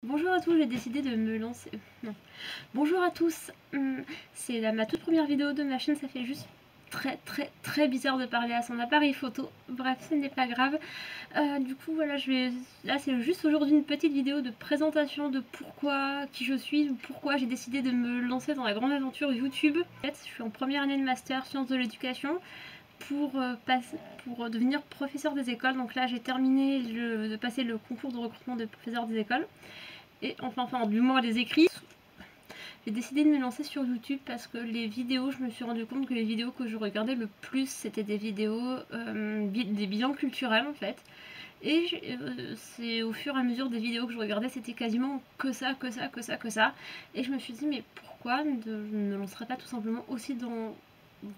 Bonjour à tous, j'ai décidé de me lancer... non. Bonjour à tous, c'est ma toute première vidéo de ma chaîne, ça fait juste très bizarre de parler à son appareil photo. Bref, ce n'est pas grave. Du coup, voilà, là c'est juste aujourd'hui une petite vidéo de présentation de pourquoi, qui je suis, ou pourquoi j'ai décidé de me lancer dans la grande aventure YouTube. En fait, je suis en première année de master sciences de l'éducation pour devenir professeur des écoles. Donc là, j'ai terminé de passer le concours de recrutement de professeur des écoles. Et enfin du moins les écrits. J'ai décidé de me lancer sur YouTube parce que les vidéos, je me suis rendu compte que les vidéos que je regardais le plus, c'était des vidéos, des bilans culturels en fait. Et c'est au fur et à mesure des vidéos que je regardais, c'était quasiment que ça. Et je me suis dit, mais pourquoi je ne me lancerais pas tout simplement aussi dans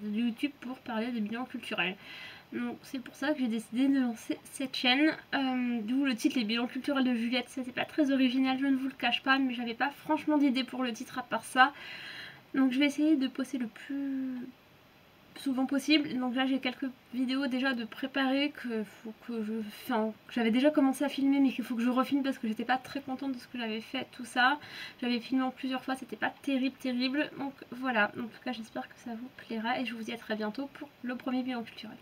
YouTube pour parler des bilans culturels. Donc c'est pour ça que j'ai décidé de lancer cette chaîne, d'où le titre Les bilans culturels de Juliette. C'était pas très original, je ne vous le cache pas, mais j'avais pas franchement d'idée pour le titre à part ça. Donc je vais essayer de poster le plus souvent possible. Donc là j'ai quelques vidéos déjà de préparer j'avais déjà commencé à filmer mais qu'il faut que je refilme parce que j'étais pas très contente de ce que j'avais fait, tout ça. J'avais filmé en plusieurs fois, c'était pas terrible. Donc voilà, en tout cas j'espère que ça vous plaira et je vous dis à très bientôt pour le premier bilan culturel.